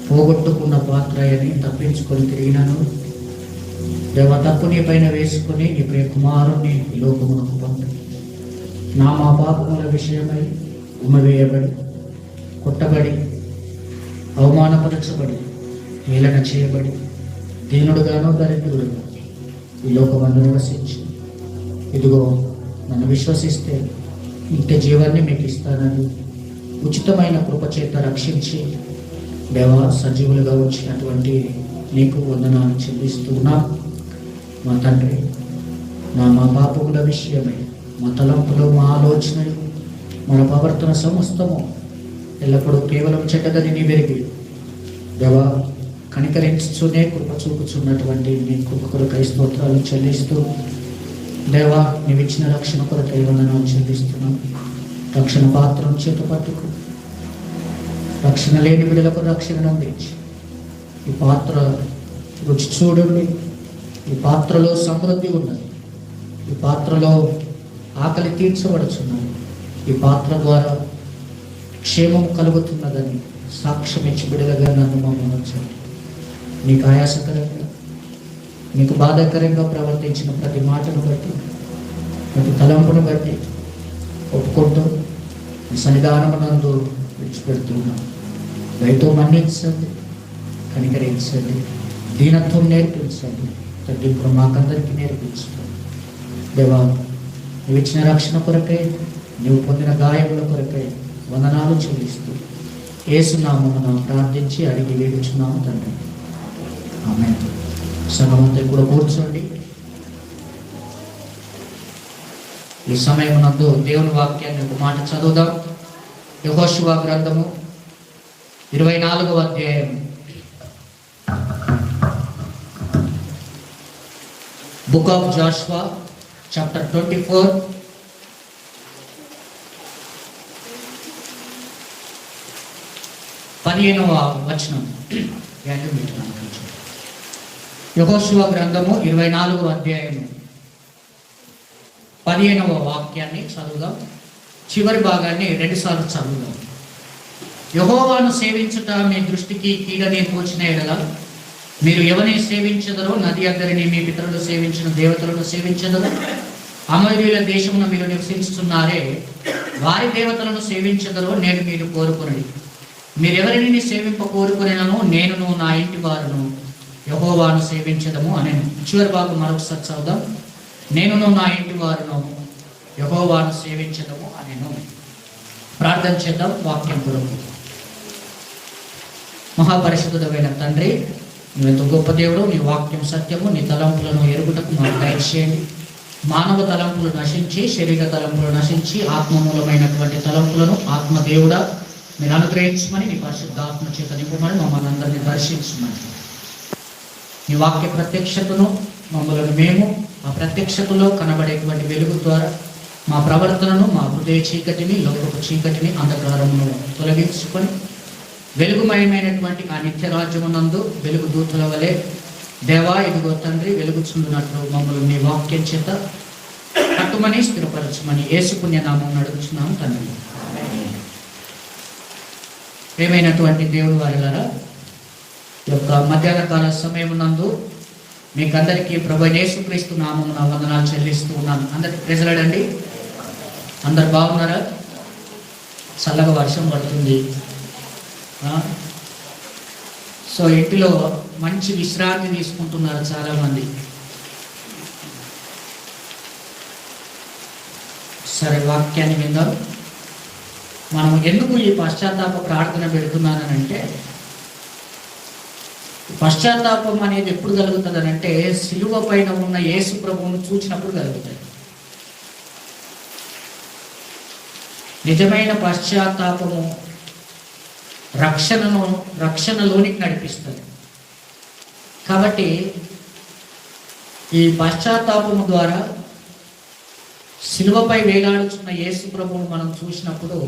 పోగొట్టుకున్న పాత్ర అని తప్పించుకొని తిరిగినాను. దేవ, తప్పు నీ పైన వేసుకుని నీ ప్రియ కుమారుని ఈ లోకమునకు పంపి మా పాపముల విషయమై ఉమ్మవేయబడి, కొట్టబడి, అవమానపరచబడి, హేళన చేయబడి, దీనుడుగానో దరిద్రుడుగా ఈ లోకమందు నివసించి, ఇదిగో నన్ను విశ్వసిస్తే నిత్య జీవాన్ని మీకు ఇస్తానని ఉచితమైన కృపచేత రక్షించి దేవ సజీవులుగా వచ్చినటువంటి నీకు వందనాలు చెల్లిస్తున్నా. మా తండ్రి, మా పాపముల విషయమై, మా తలంపులు, మా ఆలోచనలు, మన ప్రవర్తన సమస్తము ఎల్లప్పుడూ కేవలం చెడ్డదని నీ వెరిగి దేవ కనికరించునే కృప చూపుచున్నటువంటి నీ కృప కొరకై స్తోత్రాలు చెల్లిస్తూ, దేవా నీవిచ్చిన రక్షణ కొరకై వందనాలు చెల్లిస్తున్నాం. రక్షణ పాత్రను చేత పట్టుకు రక్షణ లేని బిడ్డలకు రక్షణను అందించి ఈ పాత్ర రుచి చూడండి. ఈ పాత్రలో సమృద్ధి ఉన్నది, ఈ పాత్రలో ఆకలి తీర్చబడుచున్నది, ఈ పాత్ర ద్వారా క్షేమం కలుగుతున్నదని సాక్ష్యం ఇచ్చి బిడ్డలుగా నన్ను మమ్మల్ని వచ్చాను. నీకు ఆయాసకరంగా, నీకు బాధాకరంగా ప్రవర్తించిన ప్రతి మాటను బట్టి, ప్రతి తలంపును బట్టి ఒప్పుకుంటూ ఈ సన్నిధానమునందు విడిచిపెడుతున్నాం. దయతో మన్నించండి, కనికరించండి, దీనత్వం నేర్పించండి, తగ్గింపును మాకందరికీ నేర్పించండి. దేవా, నీవు ఇచ్చిన రక్షణ కొరకై, నీవు పొందిన గాయముల కొరకై వందనాలు చెల్లిస్తూ యేసు నామమున ప్రార్థించి అడిగి వేడుచున్నాము తండ్రి. ఆమేన్. సంఘమంతా కూడా కూర్చోండి. ఈ సమయం నందు దేవుని వాక్యాన్ని ఒక మాట చదువుదాం. యెహోషువ గ్రంథము 24వ అధ్యాయం బుక్ ఆఫ్ జాషువా చాప్టర్ 24 15వ వచనం. యెహోషువ గ్రంథము 24వ అధ్యాయం 15వ వాక్యాన్ని చదువుదాం. చివరి భాగాన్ని 2 సార్లు చదువుదాం. యెహోవాను సేవించుట మీ దృష్టికి కీడని తోచిన ఎడల మీరు ఎవరిని సేవించదరో, నది అద్దరిని మీ పితరులు సేవించిన దేవతలను సేవించదరో, అమోరీయుల దేశమును మీరు నివసించుతున్నారే వారి దేవతలను సేవించదరో నేను మీరు కోరుకుని, మీరెవరిని సేవింప కోరుకునేనను నేనును నా ఇంటి వారును యెహోవాను సేవించదము అనెను. చివరి భాగం మరొకసారి చదువుదాం. నేనును నా ఇంటి వారును యెహోవాను సేవించదము అనెను. ప్రార్థన చేద్దాం వాక్యం కొరకు. మహాపరిశుద్ధుడైన తండ్రి, నువ్వెంతో గొప్ప దేవుడు, నీ వాక్యం సత్యము, నీ తలంపులను ఎరుగుటకు మాకు దయచేయండి. మానవ తలంపులు నశించి, శరీర తలంపులు నశించి, ఆత్మమూలమైనటువంటి తలంపులను ఆత్మదేవుడా మీరు అనుగ్రహించమని, నీ పరిశుద్ధ ఆత్మ చేత నింపమని మమ్మల్ని అందరినీ దర్శించమని, నీ వాక్య ప్రత్యక్షతను మమ్మల్ని మేము ఆ ప్రత్యక్షతలో కనబడేటువంటి వెలుగు ద్వారా మా ప్రవర్తనను, మా హృదయ చీకటిని, లోకపు చీకటిని, అంధకారమును తొలగించుకొని వెలుగుమయమైనటువంటి ఆ నిత్య రాజ్యమునందు వెలుగు దూతల వలె దేవా ఇదిగో తండ్రి వెలుగుచుండునట్లు మమ్మల్ని నీ వాక్యం చేత కట్టుమని స్థిరపరచమని యేసు పుణ్యనామం నడుచున్నాం తండ్రి. ప్రియమైనటువంటి దేవుడు వారిలారా, ఈ యొక్క మధ్యాహ్న కాల సమయం నందు మీకందరికీ ప్రభు యేసుక్రీస్తు నామమున వందనాలు చెల్లిస్తూ ఉన్నాను. అందరికి ప్రెజలాడండి. అందరు బాగున్నారా? చల్లగా వర్షం పడుతుంది. సో ఇంటిలో మంచి విశ్రాంతి తీసుకుంటున్నారు చాలామంది. సరే, వాక్యాన్ని విందాం. మనం ఎందుకు ఈ పశ్చాత్తాప ప్రార్థన పెడుతున్నానంటే, పశ్చాత్తాపం అనేది ఎప్పుడు కలుగుతుంది అంటే సిలువ పైన ఉన్న యేసు ప్రభువును చూసినప్పుడు కలుగుతుంది. నిజమైన పశ్చాత్తాపము రక్షణలోనికి నడిపిస్తుంది. కాబట్టి ఈ పశ్చాత్తాపము ద్వారా సిలువపై వేలాడుచున్న యేసు ప్రభువును మనం చూసినప్పుడు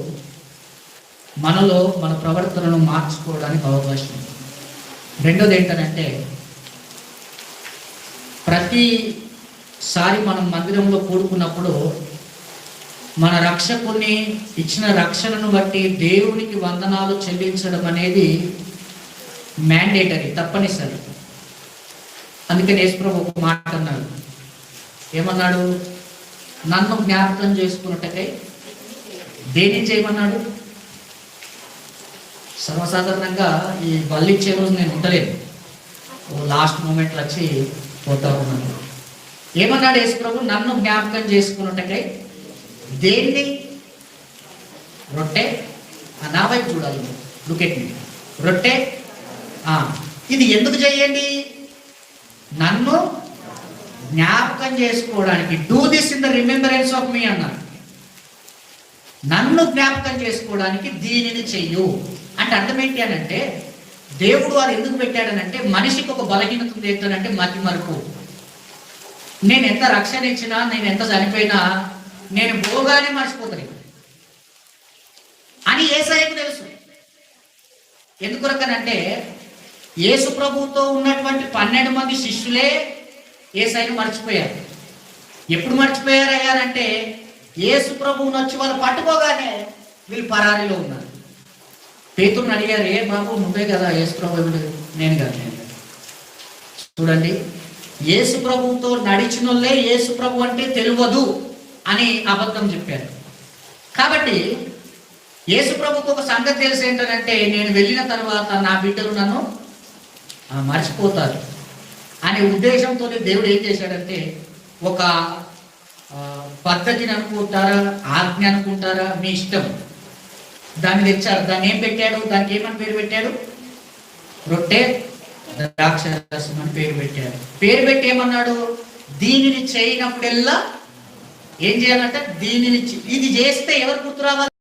మనలో మన ప్రవర్తనను మార్చుకోవడానికి అవకాశం ఉంది. రెండోది ఏంటంటే, ప్రతిసారి మనం మందిరంలో కూడుకున్నప్పుడు మన రక్షకుని ఇచ్చిన రక్షణను బట్టి దేవునికి వందనాలు చెల్లించడం అనేది మ్యాండేటరీ, తప్పనిసరి. అందుకని యేసుప్రభు ఒక మాట అన్నాడు. ఏమన్నాడు? నన్ను జ్ఞాపకం చేసుకున్నట్టకై దేని చేయమన్నాడు? సర్వసాధారణంగా ఈ బల్లిచ్చే రోజు నేను ఉండలేదు, లాస్ట్ మూమెంట్లో వచ్చి పోతా ఉన్నాను. ఏమన్నాడు యేసుప్రభు? నన్ను జ్ఞాపకం చేసుకున్నట్టకై దేన్ని? రొట్టె. నా వైపు చూడాలి, లుక్ ఎట్ మీ. రొట్టె. ఇది ఎందుకు చేయండి? నన్ను జ్ఞాపకం చేసుకోవడానికి. Do this in the remembrance of me అన్నాడు. నన్ను జ్ఞాపకం చేసుకోవడానికి దీనిని చెయ్యు అంటే అర్థం ఏంటి అని అంటే, దేవుడు అది ఎందుకు పెట్టాడనంటే, మనిషికి ఒక బలహీనత ఉంది ఏంటంటే మతి మరుపు. నేను ఎంత రక్షణ ఇచ్చినా, నేను ఎంత చనిపోయినా, నేను భోగానే మర్చిపోతాను అని యేసయ్యకు తెలుసు. ఎందుకొరకనంటే యేసు ప్రభువుతో ఉన్నటువంటి 12 మంది శిష్యులే యేసయ్యను మర్చిపోయారు. ఎప్పుడు మర్చిపోయారయ్యారంటే, యేసు ప్రభువుని వచ్చి వాళ్ళు పట్టుకోగానే వీళ్ళు పరారీలో ఉన్నారు. పేతురుని అడిగారు, ఏ బాబు నువ్వే కదా యేసు ప్రభు? నేను కాదు. చూడండి, యేసు ప్రభువుతో నడిచిన వాళ్ళే యేసు ప్రభు అంటే తెలియదు అని అబద్ధం చెప్పారు. కాబట్టి యేసు ప్రభుకు ఒక సంగతి తెలిసి ఏంటంటే, నేను వెళ్ళిన తర్వాత నా బిడ్డలు నన్ను మర్చిపోతారు అనే ఉద్దేశంతో దేవుడు ఏం చేశాడంటే, ఒక పద్ధతిని అనుకుంటారా, ఆజ్ఞ అనుకుంటారా, మీ ఇష్టం, దాన్ని తెచ్చారు. దాన్ని ఏం పెట్టాడు? దానికి ఏమని పేరు పెట్టాడు? రొట్టె ద్రాక్షరసం అని పేరు పెట్టాడు. పేరు పెట్టి ఏమన్నాడు? దీనిని చేయనప్పుడెల్లా ఏం చేయాలంటే, దీనిని ఇది చేస్తే ఎవరు గుర్తు రావాలి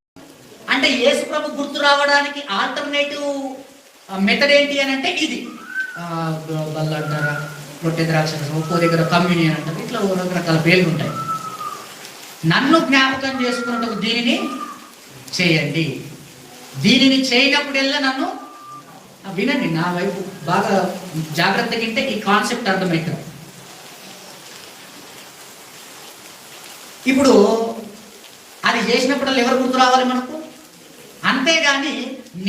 అంటే, యేసు ప్రభు గుర్తు రావడానికి ఆల్టర్నేటివ్ మెథడ్ ఏంటి అని అంటే ఇది. బల్ల అంటారా, రొట్టె ద్రాక్షరసం, ఒక్కో దగ్గర కమ్యూనియన్ అంటారు, ఇట్లా రకరకాల పేర్లు ఉంటాయి. నన్ను జ్ఞాపకం చేసుకున్నట్టు దీనిని చేయండి. దీనిని చేయనప్పుడెల్లా నన్ను వినండి, నా వైపు బాగా జాగ్రత్తగా వింటే ఈ కాన్సెప్ట్ అర్థమవుతుంది. ఇప్పుడు అది చేసినప్పుడల్లా ఎవరు గుర్తు రావాలి మనకు? అంతేగాని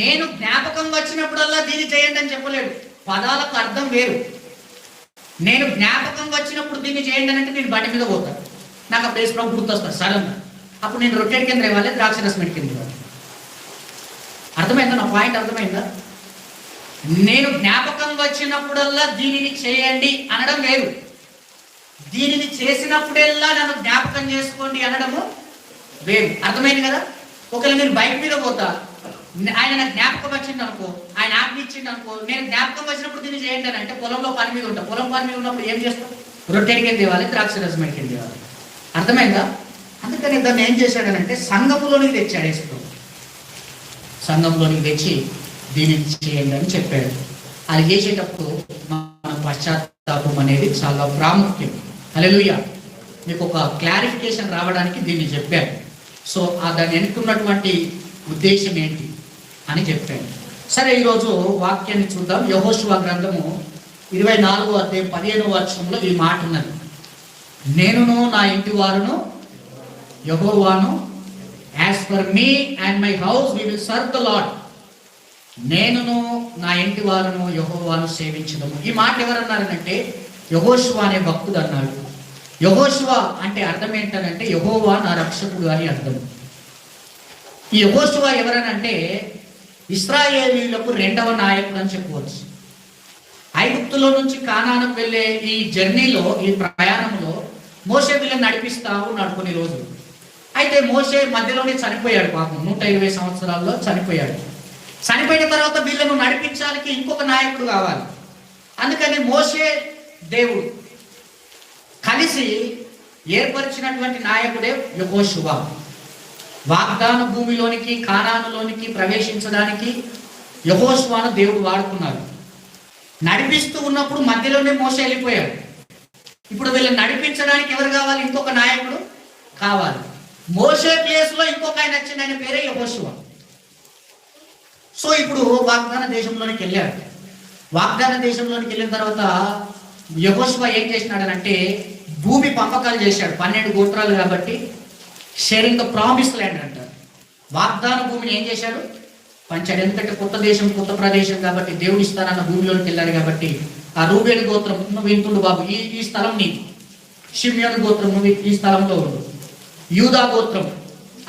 నేను జ్ఞాపకం వచ్చినప్పుడల్లా దీన్ని చేయండి అని చెప్పలేడు. పదాలకు అర్థం వేరు. నేను జ్ఞాపకం వచ్చినప్పుడు దీన్ని చేయండి అని అంటే, నేను బండి మీద పోతాను, నాకు ఆ ప్లేస్ ప్రభు గుర్తొస్తాను సడన్గా. అప్పుడు నేను రొట్టె కింద ఇవ్వాలి, ద్రాక్షరసం కింద ఇవ్వాలి. అర్థమైందా? నా పాయింట్ అర్థమైందా? నేను జ్ఞాపకం వచ్చినప్పుడల్లా దీనిని చేయండి అనడం వేరు, దీనిని చేసినప్పుడల్లా నన్ను జ్ఞాపకం చేసుకోండి అనడము వేరు. అర్థమైంది కదా? ఒకవేళ నేను బైక్ మీద పోతా, ఆయన నాకు జ్ఞాపకం వచ్చింది అనుకో, ఆయన ఆజ్ఞ ఇచ్చింది అనుకో, నేను జ్ఞాపకం వచ్చినప్పుడు దీన్ని చేయండి అని అంటే, పొలంలో పని మీద ఉంటా, పొలం పని మీద ఉన్నప్పుడు ఏం చేస్తాం? రొట్టెకి తేవాలి, ద్రాక్షరసం తేవాలి. అర్థమైందా? అందుకని దాన్ని ఏం చేశాడనంటే, సంఘములోనికి తెచ్చాడు యేసు. సంఘంలోనికి తెచ్చి దీనిని చేయండి అని చెప్పాడు. అది చేసేటప్పుడు మన పశ్చాత్తాపం అనేది చాలా ప్రాముఖ్యం. హల్లెలూయా. మీకు ఒక క్లారిఫికేషన్ రావడానికి దీన్ని చెప్పాను. సో దాన్ని వెనుకున్నటువంటి ఉద్దేశం ఏంటి అని చెప్పాను. సరే, ఈరోజు వాక్యాన్ని చూద్దాం. యెహోషువ గ్రంథము 24వ అధ్యాయం 15వ వచనంలో ఈ మాట ఉన్నది. నేనును నా ఇంటి వారును యెహోవాను, as for me and my house we will serve the Lord. నేనును నా ఇంటి వారును యెహోవాను సేవించదము. ఈ మాట ఎవరన్నారనంటే, యెహోషువ అనే భక్తుడు అన్నాడు. యెహోషువ అంటే అర్థం ఏంటనంటే, యెహోవా నా రక్షకుడు అని అర్థం. ఈ యెహోషువ ఎవరనంటే, ఇశ్రాయేలీయులకు 2వ నాయకుడు అని చెప్పవచ్చు. ఐగుప్తులో నుంచి కానానుకు వెళ్ళే ఈ జర్నీలో, ఈ ప్రయాణంలో మోషే వీళ్ళని నడిపిస్తా ఉన్నాడు కొన్ని రోజులు. అయితే మోషే మధ్యలోనే చనిపోయాడు. పాపం 120 సంవత్సరాల్లో చనిపోయాడు. చనిపోయిన తర్వాత వీళ్ళను నడిపించానికి ఇంకొక నాయకుడు కావాలి. అందుకని మోషే దేవుడు కలిసి ఏర్పరిచినటువంటి నాయకుడే యెహోషువ. వాగ్దాన భూమిలోనికి, కానానులోనికి ప్రవేశించడానికి యెహోషువను దేవుడు వాడుకున్నాడు. నడిపిస్తూ ఉన్నప్పుడు మధ్యలోనే మోషే వెళ్ళిపోయాడు. ఇప్పుడు వీళ్ళని నడిపించడానికి ఎవరు కావాలి? ఇంకొక నాయకుడు కావాలి. మోషే ప్లేస్ లో ఇంకొక ఆయన వచ్చింది, ఆయన పేరే యెహోషువ. సో ఇప్పుడు వాగ్దాన దేశంలోనికి వెళ్ళాడు. వాగ్దాన దేశంలోనికి వెళ్ళిన తర్వాత యెహోషువ ఏం చేసినాడనంటే, భూమి పంపకాలు చేశాడు. 12 గోత్రాలు కాబట్టి షేరింగ్ ద ప్రామిస్ ల్యాండ్ అంటారు. వాగ్దాన భూమిని ఏం చేశాడు? పంచాడు. ఎందుకంటే కొత్త దేశం, కొత్త ప్రదేశం కాబట్టి దేవుడు ఇస్తానన్న భూమిలోకి వెళ్ళారు కాబట్టి ఆ రూబేలు గోత్రం నువ్వు ఇంతుండు బాబు, ఈ స్థలం నీకు. షిమ్యోను గోత్రం నువ్వు ఈ స్థలంలో ఉండు. యూదా గోత్రం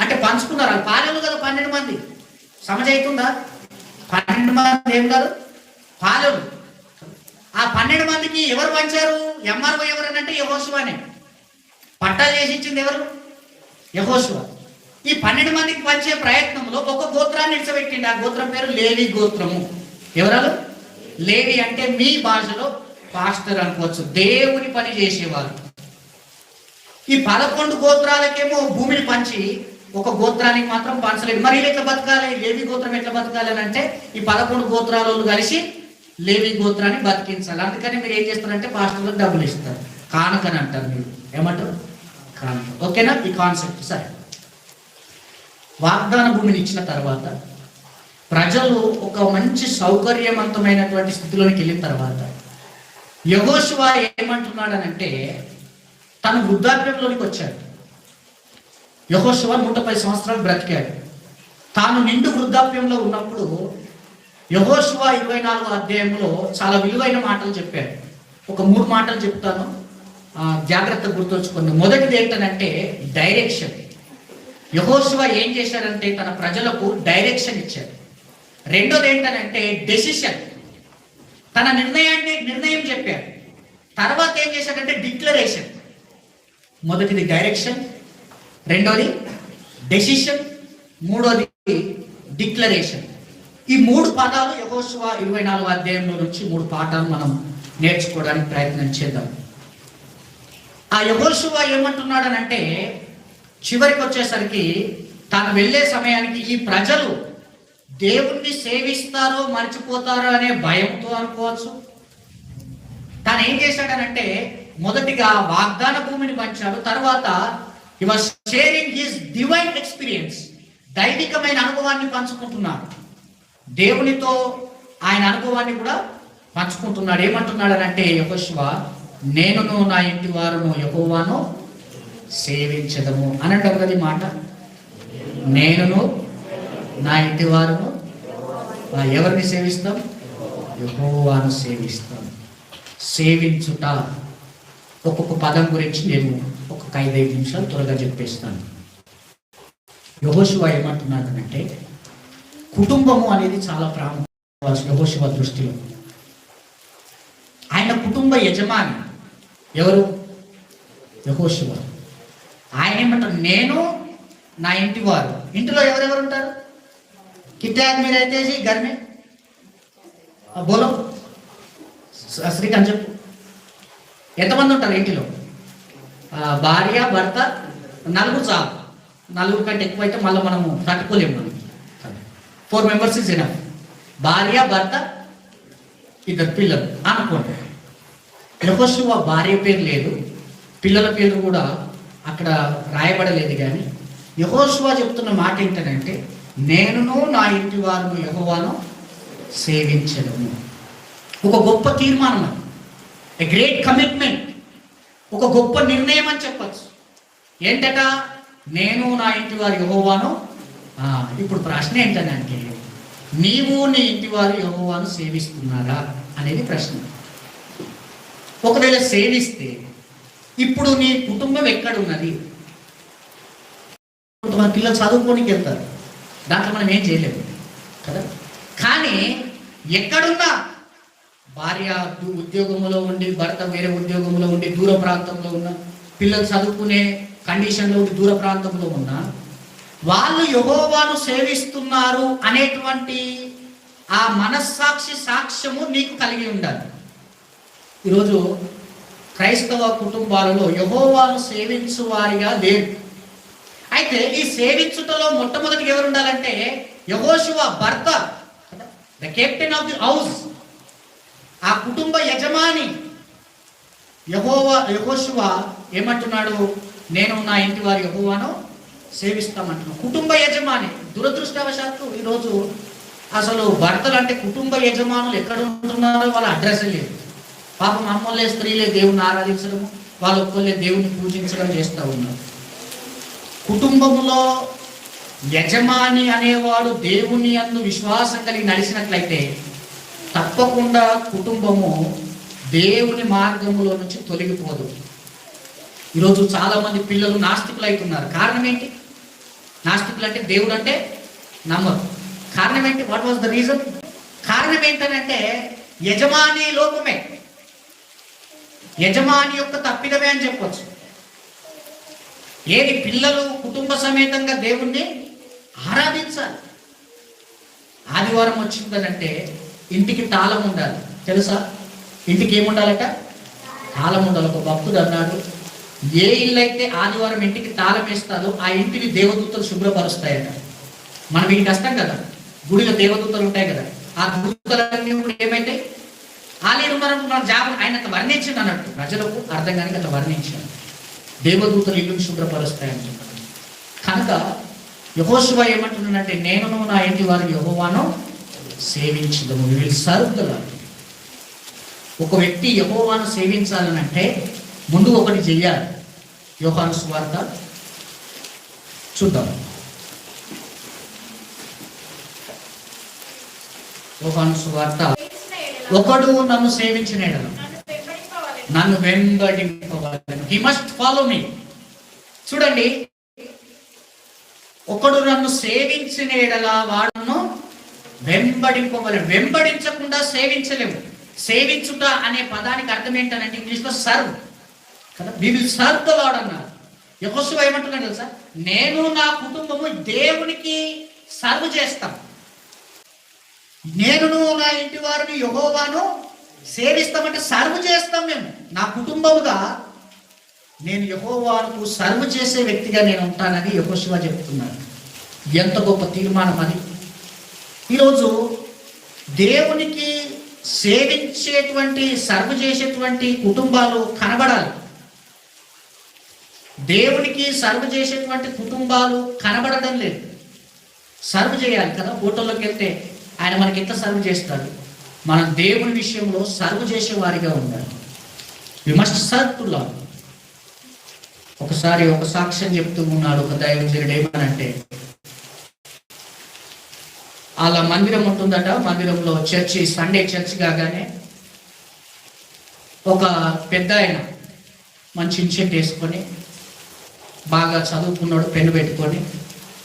అంటే పంచుకున్నారు. అది పాలెలు కదా 12 మంది. సమజైతుందా? 12 మంది ఏం కాదు, పాలెలు. ఆ 12 మందికి ఎవరు పంచారు? ఎంఆర్ఓ ఎవరు అంటే యెహోషువనే. పట్టా చేసి ఇచ్చింది ఎవరు? యెహోషువ. ఈ 12 మందికి పంచే ప్రయత్నంలో ఒక గోత్రాన్ని నిలిచబెట్టింది. ఆ గోత్రం పేరు లేవి గోత్రము. ఎవరు? లేవి అంటే మీ భాషలో పాస్టర్ అనుకోవచ్చు, దేవుని పని చేసేవారు. ఈ 11 గోత్రాలకేమో భూమిని పంచి ఒక గోత్రానికి మాత్రం పంచలేదు. మరి ఎట్లా బతకాలి? లేవి గోత్రం ఎట్లా బతకాలి అని అంటే ఈ 11 గోత్రాలు కలిసి లేవి గోత్రాన్ని బతికించాలి. అందుకని మీరు ఏం చేస్తారంటే పాస్టర్లకు డబ్బులు ఇస్తారు, కానుకని అంటారు. మీరు ఏమంటారు? కానుక. ఓకేనా ఈ కాన్సెప్ట్? సరే. వాగ్దాన భూమిని ఇచ్చిన తర్వాత ప్రజలు ఒక మంచి సౌకర్యవంతమైనటువంటి స్థితిలోకి వెళ్ళిన తర్వాత యెహోషువ ఏమంటున్నాడనంటే తను వృద్ధాప్యంలోనికి వచ్చాడు. యెహోషువ 110 సంవత్సరాలు బ్రతికాడు. తాను నిండు వృద్ధాప్యంలో ఉన్నప్పుడు యెహోషువ 24వ అధ్యాయంలో చాలా విలువైన మాటలు చెప్పాడు. ఒక 3 మాటలు చెప్తాను, జాగ్రత్తగా గుర్తుంచుకోండి. మొదటిది ఏంటంటే డైరెక్షన్. యెహోషువ ఏం చేశాడంటే తన ప్రజలకు డైరెక్షన్ ఇచ్చాడు. రెండోది ఏంటంటే డెసిషన్, తన నిర్ణయం చెప్పాడు. తర్వాత ఏం చేశాడంటే డిక్లరేషన్. మొదటిది డైరెక్షన్, రెండోది డెసిషన్, మూడోది డిక్లరేషన్. ఈ 3 పదాలు యెహోషువ 24వ అధ్యాయంలో నుంచి 3 పాఠాలు మనం నేర్చుకోవడానికి ప్రయత్నం చేద్దాం. ఆ యెహోషువ ఏమంటున్నాడనంటే చివరికి వచ్చేసరికి తాను వెళ్ళే సమయానికి ఈ ప్రజలు దేవుణ్ణి సేవిస్తారో మర్చిపోతారో అనే భయంతో అనుకోవచ్చు. తాను ఏం చేశాడనంటే మొదటిగా వాగ్దాన భూమిని పంచాడు. తర్వాత he was sharing his divine experience, దైవికమైన అనుభవాన్ని పంచుకుంటున్నాడు. దేవునితో ఆయన అనుభవాన్ని కూడా పంచుకుంటున్నాడు. ఏమంటున్నాడనంటే యెహోషువ, నేనును నా ఇంటి వారును యెహోవాను సేవించదము అని అంటారు కదా ఈ మాట. నేనును నా ఇంటి వారును ఎవరిని సేవిస్తాం? యెహోవాను సేవిస్తాం. సేవించుట ఒక్కొక్క పదం గురించి నేను ఒక 5 నిమిషాలు త్వరగా చెప్పేస్తాను. యెహోషువ ఏమంటున్నాడంటే కుటుంబము అనేది చాలా ప్రాముఖ్యం యెహోషువ దృష్టిలో. ఆయన కుటుంబ యజమాని ఎవరు? యెహోషువ. ఆయన ఏమంటారు? నేను నా ఇంటి వారు. ఇంటిలో ఎవరెవరు ఉంటారు? కిట్టాక్ మీరైతే घर में బోలో శ్రీకాంత్ చెప్పు. ఎంతమంది ఉంటారు ఇంటిలో? భార్య, భర్త, 4 చాలు. 4 కంటే ఎక్కువ అయితే మళ్ళీ మనము తట్టుకోలేము. మనం 4 మెంబర్స్ ఇస్ ఎనఫ్. భార్య, భర్త, 2 పిల్లలు అనుకోండి. యెహోషువ భార్య పేరు లేదు, పిల్లల పేరు కూడా అక్కడ రాయబడలేదు. కానీ యెహోషువ చెప్తున్న మాట ఏంటంటే నేనును నా ఇంటి వారును యెహోవాను సేవించడము. ఒక గొప్ప తీర్మానం, ఎ గ్రేట్ కమిట్మెంట్, ఒక గొప్ప నిర్ణయం అని చెప్పచ్చు. ఏంటట? నేను నా ఇంటి వారు యెహోవాను. ఇప్పుడు ప్రశ్న ఏంటంటే నీవు నీ ఇంటి వారు యెహోవాను సేవిస్తున్నారా అనేది ప్రశ్న. ఒకవేళ సేవిస్తే ఇప్పుడు నీ కుటుంబం ఎక్కడున్నది? మన పిల్లలు చదువుకోనికి వెళ్తారు, దాంట్లో మనం ఏం చేయలేము కదా. కానీ ఎక్కడున్నా భార్య ఉద్యోగంలో ఉండి, భర్త వేరే ఉద్యోగంలో ఉండి, దూర ప్రాంతంలో ఉన్న పిల్లలు చదువుకునే కండిషన్లో ఉండి దూర ప్రాంతంలో ఉన్న వాళ్ళు యెహోవాను సేవిస్తున్నారు అనేటువంటి ఆ మనస్సాక్షి సాక్ష్యము నీకు కలిగి ఉండాలి. ఈరోజు క్రైస్తవ కుటుంబాలలో యెహోవాను సేవించు వారిగా లేరు. అయితే ఈ సేవించుటలో మొట్టమొదటిగా ఎవరు ఉండాలంటే యెహోషువ భర్త, the captain of the house, ఆ కుటుంబ యజమాని. యెహోషువ ఏమంటున్నాడు? నేను నా ఇంటి వారి యెహోవాను సేవిస్తామంటున్నాడు. కుటుంబ యజమాని. దురదృష్టవశాత్తు ఈరోజు అసలు భర్తలు అంటే కుటుంబ యజమానులు ఎక్కడ ఉంటున్నారో వాళ్ళ అడ్రస్ లేదు. పాపం అమ్మలే స్త్రీలే దేవుని ఆరాధించడము, వాళ్ళ ఒక్కళ్ళే దేవుని పూజించడం చేస్తూ ఉన్నారు. కుటుంబములో యజమాని అనేవాడు దేవుని యందు విశ్వాసం కలిగి నడిచినట్లయితే తప్పకుండా కుటుంబము దేవుని మార్గములో నుంచి తొలగిపోదు. ఈరోజు చాలా మంది పిల్లలు నాస్తికులు అవుతున్నారు. కారణం ఏంటి? నాస్తికులు అంటే దేవుడు అంటే నమ్మరు. కారణం ఏంటి? What was the reason? కారణం ఏంటంటే యజమాని లోపమే, యజమాని యొక్క తప్పిదమే అని చెప్పొచ్చు. ఏది? పిల్లలు కుటుంబ సమేతంగా దేవుణ్ణి ఆరాధించాలి. ఆదివారం వచ్చిందనంటే ఇంటికి తాళం ఉండాలి. తెలుసా? ఇంటికి ఏముండాలట? తాళం ఉండాలి. ఒక భక్తుడు అన్నాడు, ఏ ఇల్లు అయితే ఆదివారం ఇంటికి తాళం వేస్తారో ఆ ఇంటిని దేవదూతలు శుభ్రపరుస్తాయట. మనం ఇంటికి వస్తాం కదా, గుడిలో దేవదూతలు ఉంటాయి కదా, ఆ దూతలన్నీ ఏమైతాయి? ఆలయం మన జాబు ఆయన వర్ణించింది అన్నట్టు, ప్రజలకు అర్థం కానీ అట్లా వర్ణించాడు. దేవదూతలు ఇల్లుని శుభ్రపరుస్తాయని చెప్పారు. కనుక యెహోషువ ఏమంటున్నాడంటే, నేను నా ఇంటి వారు యెహోవాను సేవించదము. We will serve the Lord. ఒక వ్యక్తి యెహోవాను సేవించాలనంటే ముందు ఒకటి చెయ్యాలి. యోహాను సువార్త చూద్దాం. యోహాను సువార్త, ఒకడు నన్ను సేవించిన యెడల నన్ను వెంబడింపవలెను. హి మస్ట్ ఫాలో మీ. చూడండి, ఒకడు నన్ను సేవించిన యెడల వాడును వెంబడింపవలెను. వెంబడించకుండా సేవించలేము. సేవించుట అనే పదానికి అర్థం ఏంటంటే ఇంగ్లీష్లో సర్వ్ కదా. We will serve the Lord అన్నారు. యెహోషువ ఏమంటున్నాడు తెలుసా? నేను నా కుటుంబము దేవునికి సర్వ్ చేస్తాం. నేనును నా ఇంటి వారిని యెహోవాను సేవిస్తామంటే సర్వ్ చేస్తాం. మేము నా కుటుంబముగా నేను యెహోవాకు సర్వ్ చేసే వ్యక్తిగా నేను ఉంటానని యెహోషువ చెప్తున్నాడు. ఎంత గొప్ప తీర్మానం అది! ఈరోజు దేవునికి సేవించేటువంటి సర్వ్ చేసేటువంటి కుటుంబాలు కనబడాలి. దేవునికి సర్వ్ చేసేటువంటి కుటుంబాలు కనబడడం లేదు. సర్వ్ చేయాలి కదా. హోటల్లోకి వెళ్తే ఆయన మనకి ఎంత సర్వ్ చేస్తాడు. మనం దేవుని విషయంలో సర్వ్ చేసే వారిగా ఉండాలి. We must serve to Lord. ఒకసారి ఒక సాక్ష్యం చెప్తూ ఉన్నాడు ఒక దైవజనుడు. ఏమనంటే, అలా మందిరం ఉంటుందట. మందిరంలో చర్చి, సండే చర్చ్ కాగానే ఒక పెద్ద ఆయన మంచి ఇన్షర్ట్ వేసుకొని బాగా చదువుకున్నాడు, పెన్ను పెట్టుకొని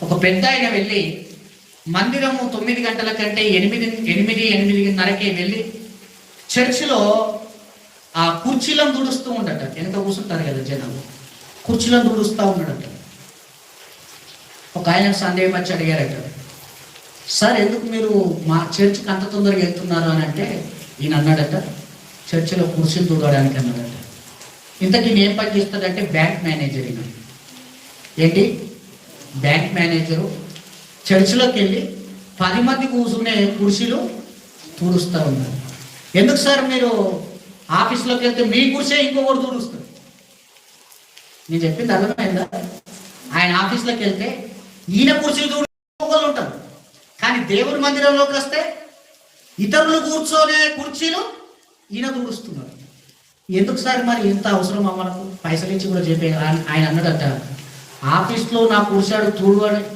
ఒక పెద్ద ఆయన వెళ్ళి మందిరము 9 గంటల కంటే 8:30కే వెళ్ళి చర్చిలో ఆ కుర్చీలను దుడుస్తూ ఉండట. వెనక కూర్చుంటారు కదా జనాలు, కుర్చీలను దుడుస్తూ ఉన్నాడట. ఒక ఆయన సందేహం వచ్చి అడిగారట, సార్ ఎందుకు మీరు మా చర్చికి అంత తొందరగా వెళ్తున్నారు అని అంటే, ఈయన అన్నాడట, చర్చిలో కుర్చీలు తుడవడానికి అన్నాడట. ఇంతకీ ఏం పని చేస్తాడంటే బ్యాంక్ మేనేజర్. ఈయన ఏంటి? Bank manager. చర్చిలోకి వెళ్ళి 10 మంది కూర్చునే కుర్చీలు తుడుస్తూ ఉన్నారు. ఎందుకు సార్ మీరు ఆఫీస్లోకి వెళ్తే మీ కుర్చీ ఇంకొకటి తుడుస్తారు? నేను చెప్పింది అర్థమైందా? ఆయన ఆఫీస్లోకి వెళ్తే ఈయన కుర్చీ తుడుకోగలు ఉంటారు, కానీ దేవుని మందిరంలోకి వస్తే ఇతరులు కూర్చొనే కుర్చీలు ఈయన తుడుస్తున్నారు. ఎందుకు సార్ మరి ఇంత అవసరం మనకు? పైసలు ఇచ్చి కూడా చెప్పే ఆయన అన్నాడట, ఆఫీస్లో నా కుర్చాడు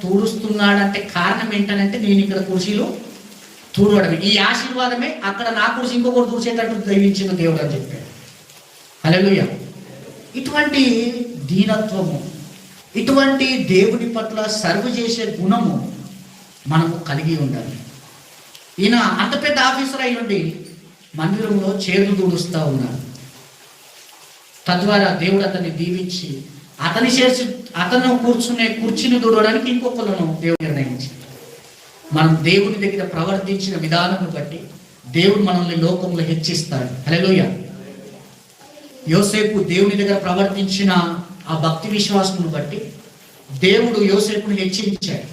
తుడుస్తున్నాడంటే కారణం ఏంటనంటే నేను ఇక్కడ కుర్చీలు తుడవడమే. ఈ ఆశీర్వాదమే అక్కడ నా కుర్చీ ఇంకొకటి తుడిచేటట్టు దైవించిన దేవుడు అని చెప్పాడు. హల్లెలూయా. ఇటువంటి దీనత్వము, ఇటువంటి దేవుని పట్ల సర్వ్ చేసే గుణము మనము కలిగి ఉండాలి. ఈయన అంత పెద్ద ఆఫీసర్ అయి ఉండి మందిరంలో చేతులు తుడుస్తూ ఉన్నాడు. తద్వారా దేవుడు అతన్ని దీవించి అతను కూర్చునే కుర్చీని తుడవడానికి ఇంకొకలను దేవుడు నిర్ణయించాడు. మనం దేవుని దగ్గర ప్రవర్తించిన విధానం బట్టి దేవుడు మనల్ని లోకంలో హెచ్చిస్తాడు. హల్లెలూయా. యోసేపు దేవుని దగ్గర ప్రవర్తించిన ఆ భక్తి విశ్వాసమును బట్టి దేవుడు యోసేపుని హెచ్చించాడు,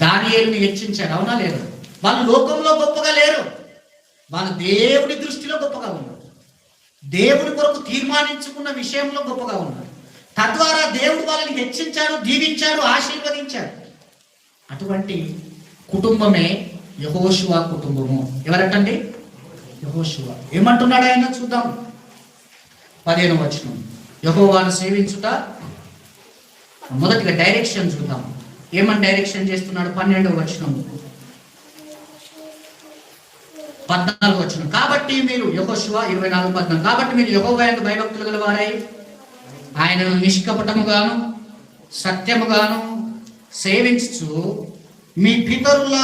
దానియేలుని హెచ్చించాడు. అవునా లేదా? వాళ్ళు లోకంలో గొప్పగా లేరు, వాళ్ళు దేవుని దృష్టిలో గొప్పగా ఉన్నారు. దేవుని కొరకు తీర్మానించుకున్న విషయంలో గొప్పగా ఉన్నారు. తద్వారా దేవుడు వాళ్ళని హెచ్చించాడు, దీవించాడు, ఆశీర్వదించాడు. అటువంటి కుటుంబమే యెహోషువ కుటుంబము. ఎవరటండి? యెహోషువ. ఏమంటున్నాడు ఆయన? చూద్దాం. 15వ వచనం. యెహోవాను సేవించుట మొదటిగా డైరెక్షన్ చూద్దాం. ఏమని డైరెక్షన్ చేస్తున్నాడు? 12వ వచనం 14వ వచనం. కాబట్టి మీరు యెహోషువ 24:14. కాబట్టి మీరు యెహోవా యందు భయభక్తులు గల వారై ఆయనను నిష్కపటముగాను సత్యముగాను సేవించు మీ పితరుల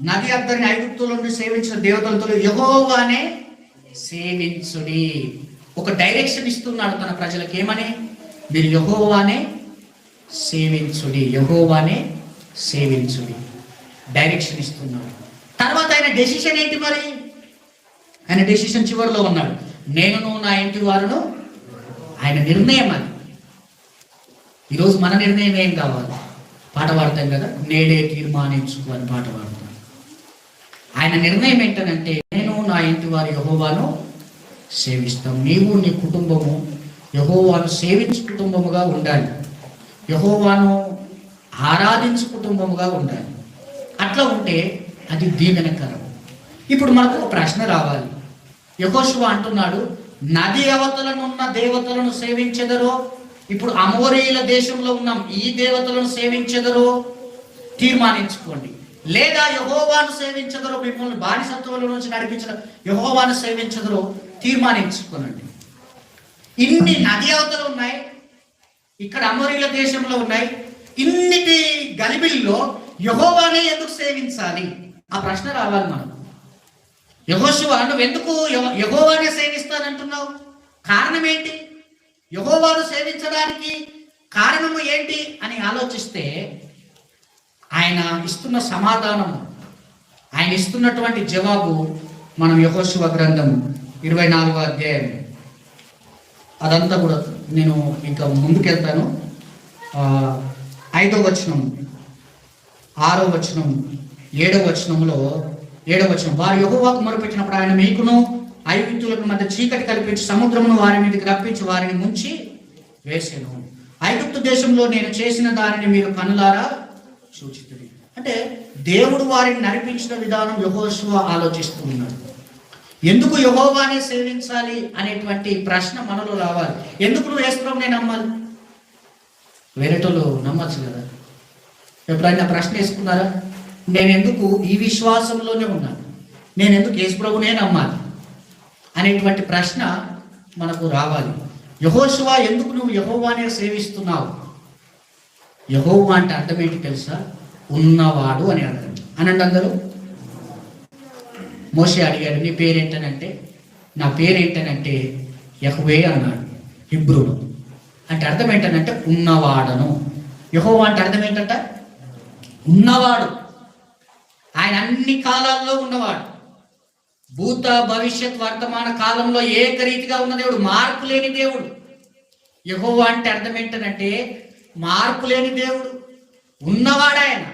నది అద్దరిని ఐగుప్తుల నుండి సేవించిన దేవతలతో యెహోవానే సేవించుడి. ఒక డైరెక్షన్ ఇస్తున్నాడు తన ప్రజలకు. ఏమని? మీరు యెహోవానే సేవించుడి, యెహోవానే సేవించుడి. డైరెక్షన్ ఇస్తున్నాడు. తర్వాత ఆయన డెసిషన్ ఏంటి మరి? ఆయన డెసిషన్ చివరిలో ఉన్నాడు. నేనును నా ఇంటి వారును. ఆయన నిర్ణయం అది. ఈరోజు మన నిర్ణయం ఏం కావాలి? పాట పాడతాం కదా, నేడే తీర్మానించుకో అని పాట పాడతాం. ఆయన నిర్ణయం ఏంటనంటే, నేను నా ఇంటి వారు యెహోవాను సేవిస్తాం. నీవు నీ కుటుంబము యెహోవాను సేవించు కుటుంబముగా ఉండాలి, యెహోవాను ఆరాధించు కుటుంబముగా ఉండాలి. అట్లా ఉంటే అది దీవెనకరం. ఇప్పుడు మనకు ఒక ప్రశ్న రావాలి. యెహోషువ అంటున్నాడు, నది అవతలనున్న దేవతలను సేవించెదరో, ఇప్పుడు అమోరీయుల దేశంలో ఉన్నాం, ఈ దేవతలను సేవించెదరో తీర్మానించుకోండి, లేదా యెహోవాను సేవించెదరో, మిమ్మల్ని బానిసత్వంలో నుంచి నడిపించిన యెహోవాను సేవించెదరో తీర్మానించుకోనండి. ఇన్ని నది అవతలు ఉన్నాయి, ఇక్కడ అమోరీయుల దేశంలో ఉన్నాయి. ఇన్నిటి గలిబిల్లో యెహోవానే ఎందుకు సేవించాలి? ఆ ప్రశ్న రావాలి మనకు. యెహోషువ, నువ్వెందుకు యెహోవానే సేవిస్తానంటున్నావు? కారణం ఏంటి? యెహోవాను సేవించడానికి కారణము ఏంటి అని ఆలోచిస్తే ఆయన ఇస్తున్న సమాధానము, ఆయన ఇస్తున్నటువంటి జవాబు మనం యెహోషువ గ్రంథం 24వ అధ్యాయం, అదంతా కూడా నేను ఇంకా ముందుకెళ్తాను. 5వ వచనం, 6వ వచనం, 7వ వచనంలో 7వ వచనం, వారు యెహోవాకు మొరపెట్టినప్పుడు ఆయన మీకును ఐగుప్తులకు మధ్య చీకటి కల్పించి సముద్రమును వారి మీదకి రప్పించి వారిని ముంచి వేసెను. ఐగుప్తు దేశంలో నేను చేసిన దానిని మీరు కనులారా సూచితుడి. అంటే దేవుడు వారిని నడిపించిన విధానం యెహోషువ ఆలోచిస్తూ ఉన్నాడు. ఎందుకు యెహోవానే సేవించాలి అనేటువంటి ప్రశ్న మనలో రావాలి. ఎందుకు నువ్వు యేసుప్రభునే నమ్మాలి? వేరేటోళ్ళు నమ్మచ్చు కదా. ఎప్పుడైనా ప్రశ్న వేసుకున్నారా? నేను ఎందుకు ఈ విశ్వాసంలోనే ఉన్నాను, నేను ఎందుకు యేసుప్రభునే నమ్మాలి అనేటువంటి ప్రశ్న మనకు రావాలి. యెహోషువ, ఎందుకు నువ్వు యెహోవానే సేవిస్తున్నావు? యెహోవా అంటే అర్థం ఏంటి తెలుసా? ఉన్నవాడు అని అర్థం. అనండి అందరూ. మోషే అడిగాడు, నీ పేరేంటనంటే, నా పేరేంటనంటే యెహోవే అన్నాడు హిబ్రూలో. అంటే అర్థం ఏంటనంటే ఉన్నవాడను. యెహోవా అంటే అర్థం ఏంటంట? ఉన్నవాడు. ఆయన అన్ని కాలాల్లో ఉన్నవాడు. భూత భవిష్యత్ వర్తమాన కాలంలో ఏకరీతిగా ఉన్న దేవుడు, మార్పు లేని దేవుడు. యెహోవా అంటే అర్థం ఏంటనంటే మార్పు లేని దేవుడు, ఉన్నవాడు. ఆయన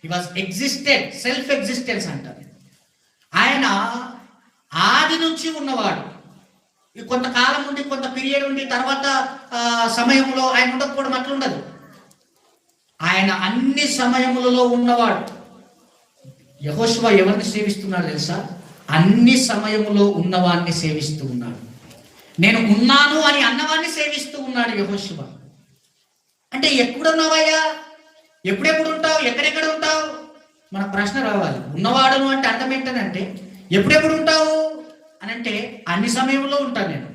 హి వాజ్ ఎగ్జిస్టెడ్, సెల్ఫ్ ఎగ్జిస్టెన్స్ అంటారు. ఆయన ఆది నుంచి ఉన్నవాడు. కొంతకాలం ఉండి, కొంత పీరియడ్ ఉండి, తర్వాత సమయంలో ఆయన ఉండకపోవడం అట్లా ఉండదు. ఆయన అన్ని సమయములలో ఉన్నవాడు. యెహోషువ ఎవరిని సేవిస్తున్నాడు తెలుసా? అన్ని సమయములో ఉన్నవాడిని సేవిస్తూ ఉన్నాడు. నేను ఉన్నాను అని అన్నవాడిని సేవిస్తూ ఉన్నాడు యెహోషువ. అంటే ఎక్కడున్నావయ్యా, ఎప్పుడెప్పుడు ఉంటావు, ఎక్కడెక్కడ ఉంటావు? మన ప్రశ్న రావాలి. ఉన్నవాడును అంటే అర్థం ఏంటంటే ఎప్పుడెప్పుడు ఉంటావు అని అంటే అన్ని సమయంలో ఉంటాను నేను.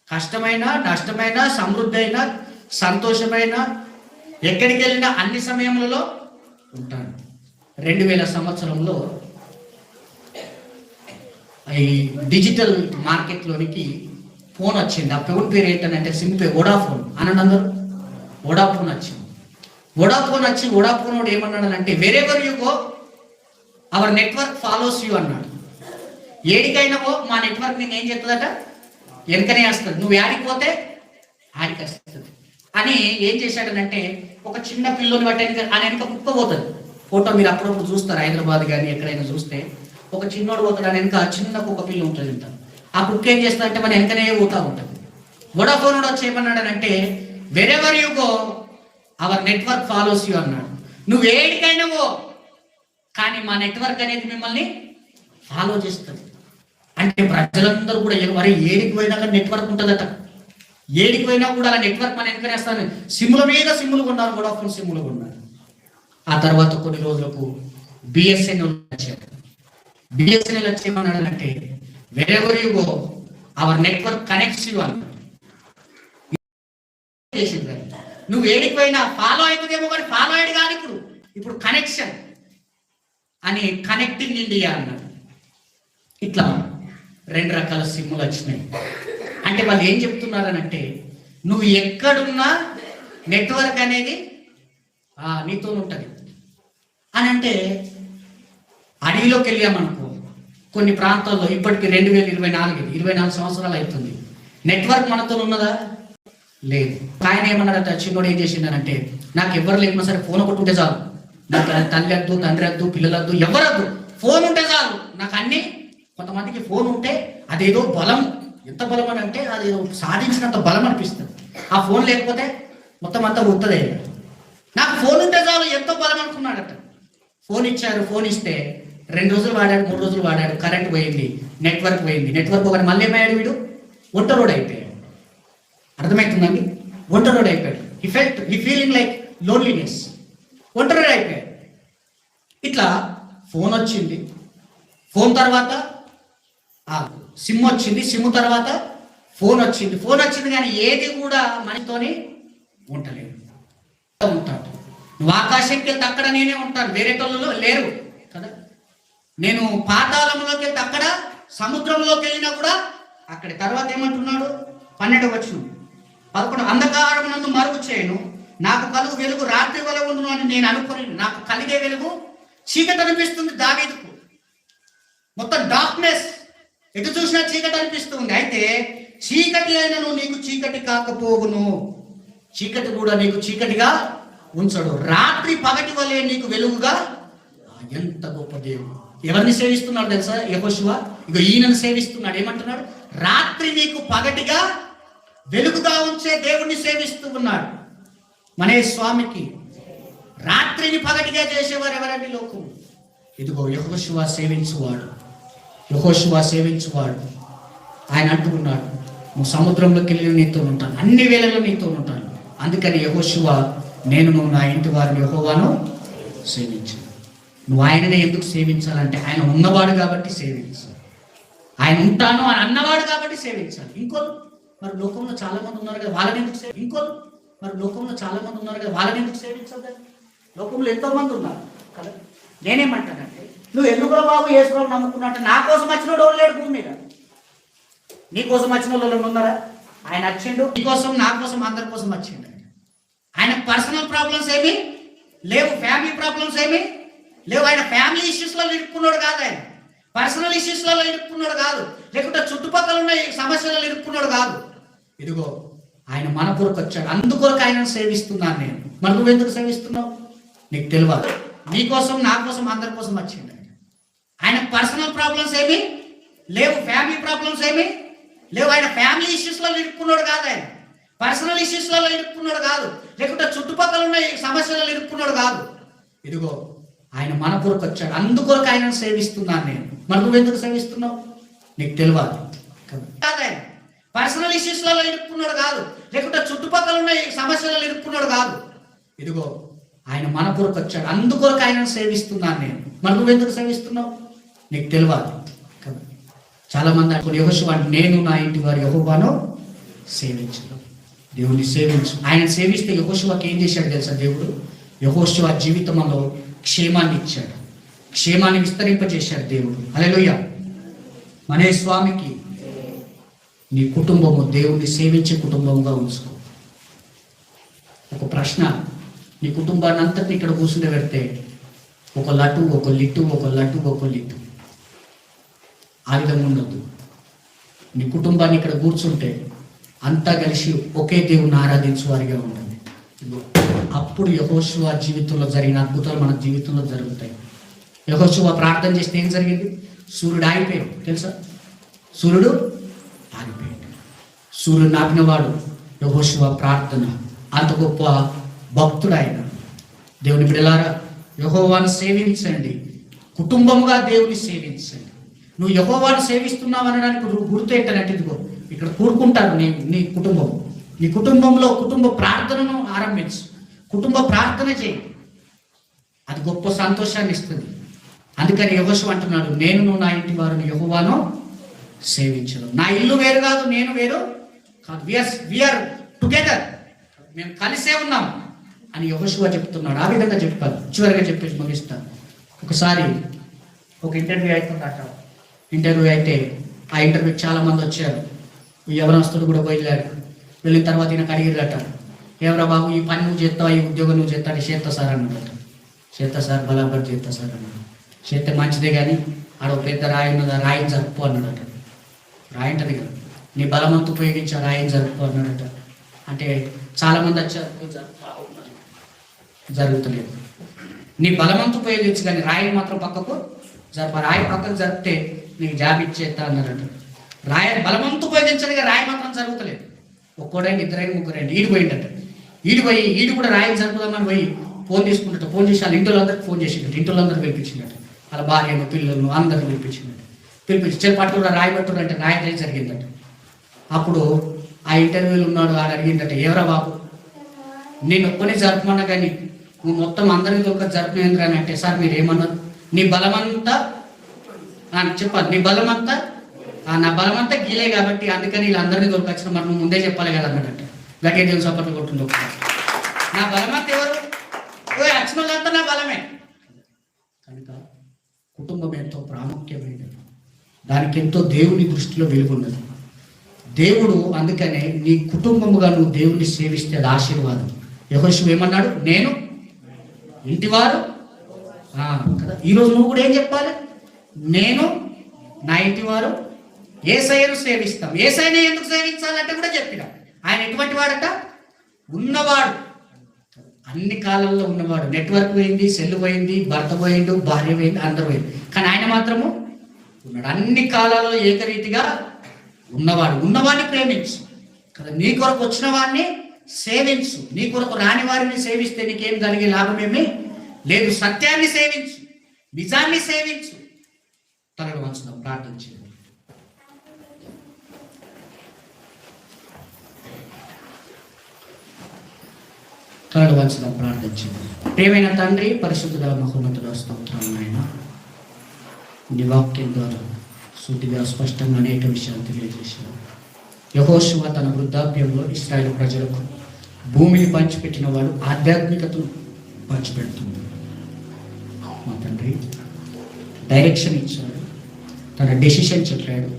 కష్టమైన, నష్టమైన, సమృద్ధి అయినా, సంతోషమైన, ఎక్కడికి వెళ్ళినా అన్ని సమయములలో ఉంటాను. 2000 సంవత్సరంలో ఈ డిజిటల్ మార్కెట్లోనికి ఫోన్ వచ్చింది. ఆ ఫోన్ పేరు ఏంటంటే సింపుల్ వోడాఫోన్. అనండి అందరూ. వోడాఫోన్ వచ్చింది. వోడాఫోన్ వాడు ఏమన్నాడు? Wherever you go our network follows you అన్నాడు. ఏడికైనా పో, మా నెట్వర్క్ నేను ఏం చెప్తుందట, వెనకనే వస్తుంది. నువ్వు యాడికి పోతే ఆడికి వస్తుంది అని ఏం చేశాడనంటే, ఒక చిన్న పిల్లోని బట్టి ఆయన వెనక కుక్క పోతుంది. ఫోటో మీరు అప్పుడప్పుడు చూస్తారు, హైదరాబాద్ కానీ ఎక్కడైనా చూస్తే ఒక చిన్నోడు పోతాడు, ఆయన వెనక చిన్న కుక్క పిల్ల ఉంటుంది ఇంత. ఆ కుక్క ఏం చేస్తుందంటే మన వెనకనే పోతూ ఉంటుంది. వోడాఫోన్ వాడు వచ్చి ఏమన్నాడనంటే wherever you go our network follows you అన్నాడు. నువ్వు ఏడికైనా పో, కానీ మా నెట్వర్క్ అనేది మిమ్మల్ని ఫాలో చేస్తుంది. అంటే ప్రజలందరూ కూడా మరి ఏడికి పోయినాక నెట్వర్క్ ఉంటుందట. ఏడికి పోయినా కూడా అలా నెట్వర్క్ మనం ఎందుకని వేస్తాను, సిమ్ముల మీద సిమ్ములు కొన్నారు, వోడాఫోన్ సిమ్ములు కొన్నారు. ఆ తర్వాత కొన్ని రోజులకు బిఎస్ఎన్ఎల్ వచ్చాడు. బిఎస్ఎన్ఎల్ వచ్చేమన్నాడంటే wherever you go our network connects you అన్నాడు. నువ్వు ఏడికి పోయినా ఫాలో అవుతుందేమో కానీ ఫాలో అయ్యాడు కాదు, ఇప్పుడు కనెక్షన్ అని కనెక్టింగ్ ఇండియా అన్నాడు. ఇట్లా 2 రకాల సిమ్ములు వచ్చినాయి. అంటే వాళ్ళు ఏం చెప్తున్నారనంటే నువ్వు ఎక్కడున్నా నెట్వర్క్ అనేది నీతో ఉంటుంది అని. అంటే అడవిలోకి వెళ్ళామనుకో, కొన్ని ప్రాంతాల్లో ఇప్పటికి 2024 సంవత్సరాలు అవుతుంది, నెట్వర్క్ మనతో ఉన్నదా? లేదు. ఆయన ఏమన్నారంటే చిన్నోడు ఏం చేసిండనంటే నాకు ఎవరు లేకున్నా సరే ఫోన్ ఒకటి ఉంటే చాలు, నాకు తల్లి వద్దు, తండ్రి వద్దు, పిల్లలు వద్దు, ఎవరద్దు, ఫోన్ ఉంటే చాలు నాకు అన్ని. కొంతమందికి ఫోన్ ఉంటే అదేదో బలం, ఎంత బలం అని అంటే అది సాధించినంత బలం అనిపిస్తుంది. ఆ ఫోన్ లేకపోతే మొత్తం అంతా ఉత్తదే. నాకు ఫోన్ ఉంటే చాలు ఎంతో బలం అనుకున్నాడట. ఫోన్ ఇచ్చారు, ఫోన్ ఇస్తే 2 రోజులు వాడాడు, 3 రోజులు వాడాడు, కరెంట్ పోయింది, నెట్వర్క్ పోయింది. నెట్వర్క్ ఒకటి మళ్ళీ ఏమయ్యాడు, వీడు ఒంటరోడు అయిపోయాడు. అర్థమవుతుందండి? ఒంటరోడు అయిపోయాడు. హీ ఫీలింగ్ లైక్ లోన్లీనెస్, ఒంటరోడు అయిపోయాడు. ఇట్లా ఫోన్ వచ్చింది, ఫోన్ తర్వాత సిమ్ వచ్చింది, సిమ్ తర్వాత ఫోన్ వచ్చింది కానీ ఏది కూడా మనతోనే ఉండలేదు. ఉంటాడు. నువ్వు ఆకాశంకి వెళ్తే అక్కడ నేనే ఉంటాను, వేరే టోళ్ళలో లేరు కదా. నేను పాతాళంలోకి వెళ్తే అక్కడ, సముద్రంలోకి వెళ్ళినా కూడా అక్కడ. తర్వాత ఏమంటున్నాడు 12వ వచనం 11, అంధకారం నందు మరుగు చేయను, నాకు కలుగు వెలుగు రాత్రి వల్ల ఉండును అని నేను అనుకుని, నాకు కలిగే వెలుగు చీకటి అనిపిస్తుంది. దావీదుకు మొత్తం డార్క్నెస్, ఎటు చూసినా చీకటి అనిపిస్తుంది. అయితే చీకటి అయినను నీకు చీకటి కాకపోవును, చీకటి కూడా నీకు చీకటిగా ఉంచడు, రాత్రి పగటి వలె నీకు వెలుగుగా. ఎంత గొప్ప దేవుడు! ఎవరిని సేవిస్తున్నాడు తెలుసా యెహోషువ? ఇగో ఈయనను సేవిస్తున్నాడు. ఏమంటున్నాడు? రాత్రి నీకు పగటిగా వెలుగుగా ఉంచే దేవుణ్ణి సేవిస్తూ ఉన్నాడు. మనే స్వామికి రాత్రిని పగటిగా చేసేవారు ఎవరండి లోకం? ఇదిగో యెహోషువ సేవించువాడు, యెహోషువ సేవించువాడు. ఆయన అంటున్నాడు నువ్వు సముద్రంలోకి వెళ్ళి నీతో ఉంటాను, అన్ని వేళల్లో నీతో ఉంటాను. అందుకని యెహోషువ నువ్వు నా ఇంటి వారిని యెహోవాను సేవించు. నువ్వు ఆయననే ఎందుకు సేవించాలంటే ఆయన ఉన్నవాడు కాబట్టి సేవించాలి, ఆయన ఉంటాను అని అన్నవాడు కాబట్టి సేవించాలి. మరి లోకంలో చాలా మంది ఉన్నారు కదా, వాళ్ళని ఎందుకు వాళ్ళని ఎందుకు సేవించాలి? లోకంలో ఎంతో మంది ఉన్నారు కదా. నేనేమంటానంటే నువ్వు ఎందుకు బాబు యేసుప్రభువుని నమ్ముకున్నట్టు, నా కోసం వచ్చిన వాడు లేడు భూమి మీద. నీ కోసం వచ్చిన వాళ్ళు ఉన్నారా? ఆయన వచ్చిండు నీ కోసం, నా కోసం, అందరి కోసం వచ్చిండు. ఆయన పర్సనల్ ప్రాబ్లమ్స్ ఏమి లేవు, ఫ్యామిలీ ప్రాబ్లమ్స్ ఏమి లేవు. ఆయన ఫ్యామిలీ ఇష్యూస్లలో ఇరుక్కున్నాడు కాదు, ఆయన పర్సనల్ ఇష్యూస్లలో ఇరుక్కున్నాడు కాదు, లేకుంటే చుట్టుపక్కల ఉన్న సమస్యలలో ఇరుక్కున్నాడు కాదు. ఇదిగో ఆయన మన కొరకు వచ్చాడు, అందుకొరకు ఆయనను సేవిస్తున్నాను నేను. మరి నువ్వు ఎందుకు సేవిస్తున్నావు? నీకు తెలియదు. నీ కోసం, నా కోసం, అందరి కోసం వచ్చిండు. ఆయన పర్సనల్ ప్రాబ్లమ్స్ ఏమి లేవు, ఫ్యామిలీ ప్రాబ్లమ్స్ ఏమి లేవు. ఆయన ఫ్యామిలీ ఇష్యూస్లలో ఇరుక్కున్నాడు కాదు, ఆయన పర్సనల్ ఇష్యూస్లలో ఇరుక్కున్నాడు కాదు, లేకుంటే చుట్టుపక్కల ఉన్న సమస్యలలో ఇరుక్కున్నాడు కాదు. ఇదిగో ఆయన మన కొరకు వచ్చాడు, అందుకొరకు ఆయనను సేవిస్తున్నాను నేను. మరి నువ్వు ఎందుకు సేవిస్తున్నావు? నీకు తెలియదు. కాదు, ఆయన పర్సనల్ ఇష్యూస్లలో ఇరుక్కున్నాడు కాదు, లేకుంటే చుట్టుపక్కల ఉన్న సమస్యలలో ఇరుక్కున్నాడు కాదు. ఇదిగో ఆయన మన కొరకు వచ్చాడు, అందుకొరకు ఆయనను సేవిస్తున్నాను నేను. మరి నువ్వు ఎందుకు సేవిస్తున్నావు? నీకు తెలియదు. చాలా మంది అనుకుని యెహోషువ నేను నా ఇంటి వారు యెహోవాను సేవించు, దేవుని సేవించు. ఆయన సేవిస్తే యెహోషువకి ఏం చేశాడు తెలుసా దేవుడు? యెహోషువ జీవితంలో క్షేమాన్ని ఇచ్చాడు, క్షేమాన్ని విస్తరింపజేశాడు దేవుడు. హల్లెలూయా. మనే స్వామికి నీ కుటుంబము దేవుణ్ణి సేవించే కుటుంబంగా ఉంచుకో. ఒక ప్రశ్న, నీ కుటుంబాన్ని అంతటిని ఇక్కడ కూర్చుంటే పెడితే ఒక లడ్డు, ఒక లిట్టు, ఒక లడ్డు, ఒక లిట్టు, ఆ విధంగా ఉండదు. నీ కుటుంబాన్ని ఇక్కడ కూర్చుంటే అంతా కలిసి ఒకే దేవుని ఆరాధించు వారిగా ఉంటుంది. అప్పుడు యెహోషువ జీవితంలో జరిగిన అద్భుతాలు మన జీవితంలో జరుగుతాయి. యెహోషువ ప్రార్థన చేస్తే ఏం జరిగింది? సూర్యుడు ఆగిపోయాడు తెలుసా? సూర్యుడు ఆగిపోయాడు. సూర్యుడు ఆపినవాడు యెహోషువ ప్రార్థన. అంత గొప్ప భక్తుడు ఆయన. దేవుని బిడ్డలారా, యెహోవాను సేవించండి, కుటుంబంగా దేవుని సేవించండి. నువ్వు యెహోవాను సేవిస్తున్నావు అనడానికి గుర్తు ఏంటంటే ఇదిగో ఇక్కడ కూడుకుంటారు నీ కుటుంబం. నీ కుటుంబంలో కుటుంబ ప్రార్థనను ఆరంభించు. కుటుంబ ప్రార్థన చేయి, అది గొప్ప సంతోషాన్ని ఇస్తుంది. అందుకని యెహోషువ అంటున్నాడు, నేను నా ఇంటి వారిని యెహోవాను సేవించను. నా ఇల్లు వేరు కాదు, నేను వేరు కాదు, వీఆర్ టుగెదర్, మేము కలిసే ఉన్నాం అని యెహోషువ చెప్తున్నాడు. ఆ విధంగా చెప్పాలి. చివరిగా చెప్పేసి ముగిస్తాను. ఒకసారి ఒక ఇంటర్వ్యూ అవుతుందట. ఇంటర్వ్యూ అయితే ఆ ఇంటర్వ్యూకి చాలా మంది వచ్చారు. ఈ యవనస్తుడు కూడా బయలుదేరాడు. వెళ్ళిన తర్వాత ఈయనకు అడిగిరట, ఏమరా బాబు, ఈ పని నువ్వు చేస్తావా, ఈ ఉద్యోగం నువ్వు చేస్తావు? చేస్తా సార్ అన్నాడట. చేస్తా సార్, బరాబర్ చేస్తా సార్ అన్నాడు. చేస్తే మంచిదే కానీ ఆడ ఒక పెద్ద రాయి ఉన్నది, ఆ రాయిని జరుపు అన్నాడట. రాయి అంటది కదా, నీ బలమంతా ఉపయోగించి ఆ రాయిని జరుపు అన్నాడట. అంటే చాలామంది వచ్చారు, జరుగుతలేదు. నీ బలమంతా ఉపయోగించు కానీ రాయిని మాత్రం పక్కకు జరప. రాయి పక్కకు జరిపితే నీకు జాబ్ ఇచ్చేస్తా అన్నారట. రాయి బలమంతా ఉపయోగించదుగా, రాయి మాత్రం జరుగుతలేదు. ఒక్కోడైంది, ఇద్దరైంది, ముగ్గురైంది. ఈడు పోయిందట. ఈడు కూడా రాయిని జరుపుదామని పోయి ఫోన్ తీసుకుంటట. ఫోన్ చేసి వాళ్ళ ఇంట్లో అందరికి ఫోన్ చేసిండట. ఇంట్లో అందరికి పిలిపించిందట. వాళ్ళ భార్యను, పిల్లలను అందరికి పిలిపించిందట. పిలిపించి పట్టుకున్న రాయి పట్టుకున్న అంటే రాయి జరిగిందట. అప్పుడు ఆ ఇంటర్వ్యూలు ఉన్నాడు, ఆడ అడిగిందట, ఎవరా బాబు నేను ఒక్కనే జరుపుమన్నా కానీ నువ్వు మొత్తం అందరికీ ఒక జరుపునేంద్ర అని అంటే, సార్ మీరు ఏమన్నారు? నీ బలమంతా చెప్పాలి, నీ బలమంతా నా బలమంతా గీలే కాబట్టి అందుకని వీళ్ళందరినీ దొరకొచ్చిన, మరి నువ్వు ముందే చెప్పాలి కదా అన్నాడంట. గట్టిగా దేవుని సపోర్ట్ కొట్టింది. నా బలమంతా ఎవరు? వచ్చిన వాళ్ళంతా నా బలమే. కనుక కుటుంబం ఎంతో ప్రాముఖ్యమైనది. దానికి ఎంతో దేవుని దృష్టిలో వెలుగున్నది. దేవుడు అందుకనే నీ కుటుంబముగా నువ్వు దేవుని సేవిస్తే అది ఆశీర్వాదం. యెహోషువ ఏమన్నాడు? నేను ఇంటివారు కదా. ఈరోజు నువ్వు కూడా ఏం చెప్పాలి? నేను నా ఇంటివారు యేసయ్యను సేవిస్తాం. యేసయ్యనే ఎందుకు సేవించాలంటే కూడా చెప్పిన. ఆయన ఎటువంటి వాడట? ఉన్నవాడు, అన్ని కాలంలో ఉన్నవాడు. నెట్వర్క్ పోయింది, సెల్ పోయింది, భర్త పోయిండు, భార్య పోయింది, అందరు పోయింది, కానీ ఆయన మాత్రము ఉన్నాడు. అన్ని కాలాల్లో ఏకరీతిగా ఉన్నవాడు. ఉన్నవాడిని ప్రేమించు కదా. నీ కొరకు వచ్చిన వాడిని సేవించు. నీ కొరకు రాని వారిని సేవిస్తే నీకేం కలిగే లాభమేమీ లేదు. సత్యాన్ని సేవించు, నిజాన్ని సేవించు. తనను వంచుదాం, ప్రార్థించు. తనను వంచుదాం, ప్రార్థించు. ప్రియమైన తండ్రి, పరిశుద్ధుడ, మహోన్నతుడ, స్తోత్రం నాయన. నీ వాక్యం ద్వారా శుద్ధిగా స్పష్టంగా అనేక విషయాలు తెలియజేశారు. యెహోషువ తన వృద్ధాప్యంలో ఇశ్రాయేలు ప్రజలకు భూమిని పంచిపెట్టిన వాడు ఆధ్యాత్మికతను పంచిపెడుతుంది. మా తండ్రి డైరెక్షన్ ఇచ్చాడు, తన డెసిషన్ చెప్పాడు,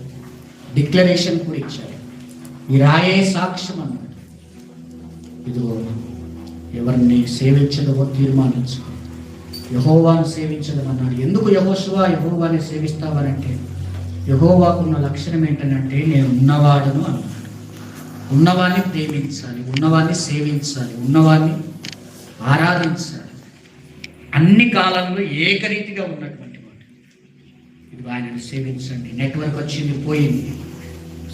డిక్లరేషన్ కూడా ఇచ్చాడు. ఈ రాయే సాక్ష్యం అన్నాడు. ఇదిగో ఎవరిని సేవించడమో తీర్మానించు, యెహోవాను సేవించదమన్నాడు. ఎందుకు యెహోషువ యెహోవాని సేవిస్తావనంటే, యెహోవాకున్న లక్షణం ఏంటంటే నేను ఉన్నవాడును అన్నాడు. ఉన్నవాన్ని ప్రేమించాలి, ఉన్నవాన్ని సేవించాలి, ఉన్నవాన్ని ఆరాధించాలి. అన్ని కాలంలో ఏకరీతిగా ఉన్నటువంటి వాడు. ఇది ఆయనను సేవించండి. నెట్వర్క్ వచ్చింది, పోయింది.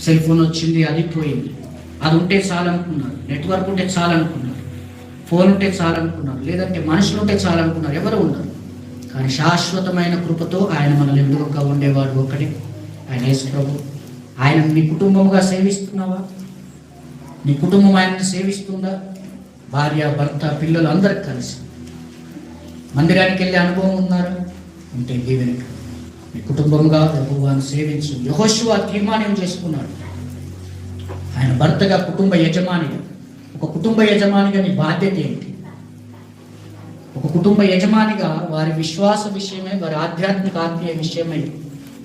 సెల్ ఫోన్ వచ్చింది, అది పోయింది. అది ఉంటే చాలనుకున్నారు. నెట్వర్క్ ఉంటే చాలనుకున్నారు. ఫోన్ ఉంటే చాలనుకున్నారు. లేదంటే మనుషులు ఉంటే చాలనుకున్నారు. ఎవరు ఉన్నారు? కానీ శాశ్వతమైన కృపతో ఆయన మనల్ని ఎదురుగా ఉండేవాడు ఒక్కడే, ఆయన యేసు ప్రభు. ఆయన నీ కుటుంబముగా సేవిస్తున్నావా? నీ కుటుంబం ఆయనను సేవిస్తుందా? భార్య, భర్త, పిల్లలు అందరికి కలిసి మందిరానికి వెళ్ళే అనుభవం ఉన్నారు అంటే దీవెన. నీ కుటుంబంగా యెహోవాను సేవించు. యెహోషువ తీర్మానం చేసుకున్నాడు. ఆయన భర్తగా, కుటుంబ యజమానిగా. ఒక కుటుంబ యజమానిగా నీ బాధ్యత ఏంటి? ఒక కుటుంబ యజమానిగా వారి విశ్వాస విషయమై, వారి ఆధ్యాత్మిక ఆత్మీయ విషయమై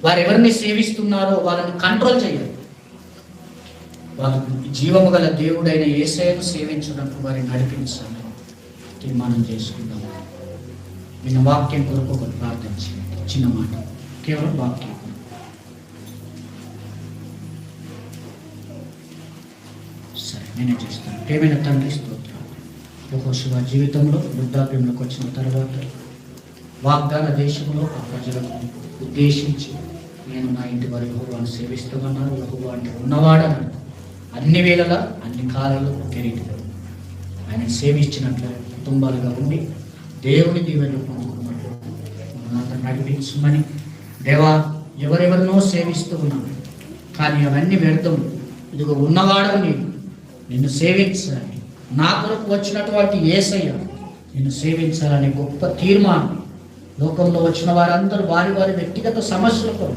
వారు ఎవరిని సేవిస్తున్నారో వాళ్ళని కంట్రోల్ చేయాలి. వాళ్ళు జీవము గల దేవుడైన యేసయ్యను సేవించడానికి వారిని నడిపించాలి. తీర్మానం చేసుకుందాం. విన్న వాక్యం కొరకు ఒకరు ప్రార్థించండి. చిన్న మాట, కేవలం వాక్యం. సరే, నేనే చేస్తాను. ప్రియమైన తండ్రి, స్తోత్రం. యెహోషువ జీవితంలో వృద్ధాప్యంలోకి వచ్చిన తర్వాత వాగ్దాన దేశంలో ఆ ప్రజలకు ఉద్దేశించి నేను నా ఇంటి వారి యెహోవాను సేవిస్తామన్నారు. యెహోవా అంటే ఉన్నవాడన్నాడు. అన్ని వేళలా, అన్ని కాలాల్లో ఒకే రీతిగా ఆయన సేవించినట్లు కుటుంబాలుగా ఉండి దేవుని దీవెనలు పొందుకున్నట్లు మనంతా నడిపించమని. దేవా, ఎవరెవరినో సేవిస్తూ ఉన్నాను కానీ అవన్నీ వ్యర్థం. ఇదిగో ఉన్నవాడవు నీవు, నిన్ను సేవించాలి, నా కొరకు వచ్చినటువంటి యేసయ్య నిన్ను సేవించాలనే గొప్ప తీర్మానం. లోకంలో వచ్చిన వారందరూ వారి వారి వ్యక్తిగత సమస్యలతో,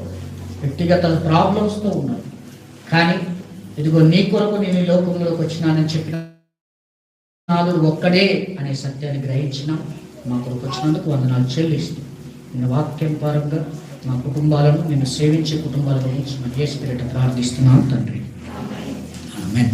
వ్యక్తిగత ప్రాబ్లమ్స్తో ఉన్నారు. కానీ ఇదిగో నీ కొరకు నేను ఈ లోకంలోకి వచ్చినానని చెప్పిన నాలుగు ఒక్కడే అనే సత్యాన్ని గ్రహించిన మా కొరకు వచ్చినందుకు వందనాలు చెల్లిస్తూ నిన్న వాక్యం పరంగా మా కుటుంబాలను నిన్ను సేవించే కుటుంబాల గురించి యేసు పేరిట ప్రార్థిస్తున్నాను తండ్రి. ఆమేన్.